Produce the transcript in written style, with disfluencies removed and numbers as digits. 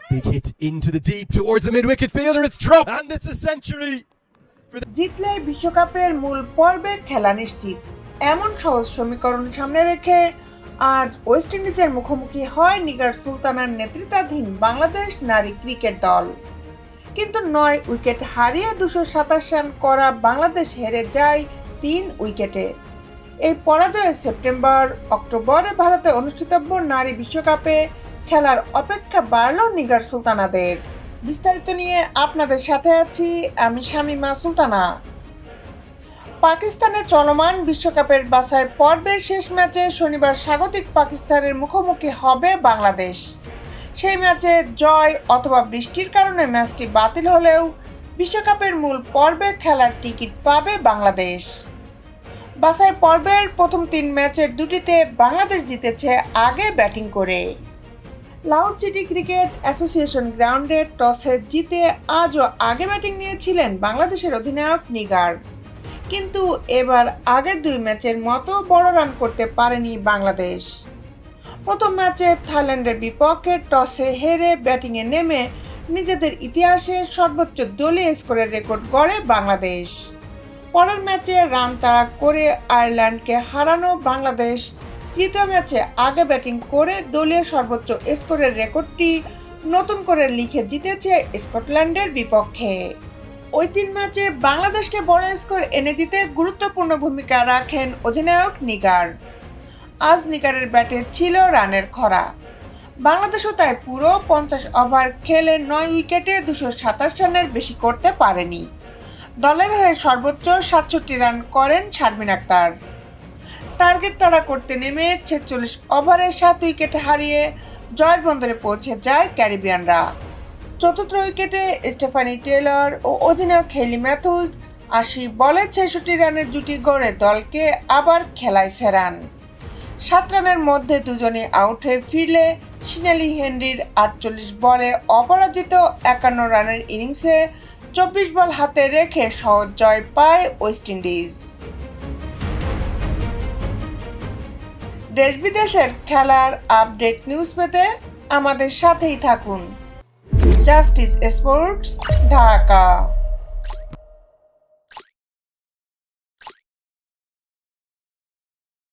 Big hit into the deep towards the mid-wicket fielder. It's dropped, and it's a century. জিতলে বিশ্বকাপের মূল পর্বে খেলা নিশ্চিত, এমন সহজ সমীকরণ সামনে রেখে আজ ওয়েস্ট ইন্ডিজের মুখোমুখি হয় নিগার সুলতানার নেতৃত্বাধীন বাংলাদেশ নারী ক্রিকেট দল। কিন্তু 9 উইকেট হারিয়ে 227 রান করা বাংলাদেশ হেরে যায় 3 উইকেটে। এই পরাজয়ে অক্টোবরে ভারতে অনুষ্ঠিতব্য নারী বিশ্বকাপে খেলার অপেক্ষা বাড়ল নিগার সুলতানাদের। বিস্তারিত নিয়ে আপনাদের সাথে আছি আমি শামিমা সুলতানা। পাকিস্তানে চলমান বিশ্বকাপের বাছাই পর্বের শেষ ম্যাচে শনিবার স্বাগতিক পাকিস্তানের মুখোমুখি হবে বাংলাদেশ। সেই ম্যাচে জয় অথবা বৃষ্টির কারণে ম্যাচটি বাতিল হলেও বিশ্বকাপের মূল পর্বে খেলার টিকিট পাবে বাংলাদেশ। বাছাই পর্বের প্রথম 3 ম্যাচের 2টিতে বাংলাদেশ জিতেছে আগে ব্যাটিং করে। লাহোর সিটি ক্রিকেট অ্যাসোসিয়েশন গ্রাউন্ডে টসে জিতে আজও আগে ব্যাটিং নিয়েছিলেন বাংলাদেশের অধিনায়ক নিগার। কিন্তু এবার আগের 2 ম্যাচের মতো বড় রান করতে পারেনি বাংলাদেশ। প্রথম ম্যাচে থাইল্যান্ডের বিপক্ষে টসে হেরে ব্যাটিংয়ে নেমে নিজেদের ইতিহাসে সর্বোচ্চ দলীয় স্কোরের রেকর্ড গড়ে বাংলাদেশ। পরের ম্যাচে রান তাড়া করে আয়ারল্যান্ডকে হারানো বাংলাদেশ তৃতীয় ম্যাচে আগে ব্যাটিং করে দলীয় সর্বোচ্চ স্কোরের রেকর্ডটি নতুন করে লিখে জিতেছে স্কটল্যান্ডের বিপক্ষে। ওই 3 ম্যাচে বাংলাদেশকে বড় স্কোর এনে দিতে গুরুত্বপূর্ণ ভূমিকা রাখেন অধিনায়ক নিগার। আজ নিগারের ব্যাটে ছিল রানের খরা। বাংলাদেশও তাই পুরো 50 ওভার খেলে 9 উইকেটে 227 রানের বেশি করতে পারেনি। দলের হয়ে সর্বোচ্চ 67 রান করেন শারমিন আক্তার। টার্গেট তাড়া করতে নেমে 46 ওভারে 7 উইকেট হারিয়ে জয়ের বন্দরে পৌঁছে যায় ক্যারিবিয়ানরা। চতুর্থ উইকেটে স্টেফানি টেলর ও অধিনায়ক হেলি ম্যাথুজ 80 বলে 66 রানের জুটি গড়ে দলকে আবার খেলায় ফেরান। 7 রানের মধ্যে দুজনই আউট হয়ে ফিরলে সিনেলি হেনরির 48 বলে অপরাজিত 51 রানের ইনিংসে 24 বল হাতে রেখে সহজ জয় পায় ওয়েস্ট ইন্ডিজ। দেশ বিদেশের খেলার আপডেট নিউজ পেতে আমাদের সাথেই থাকুন। Justice sports, Dhaka.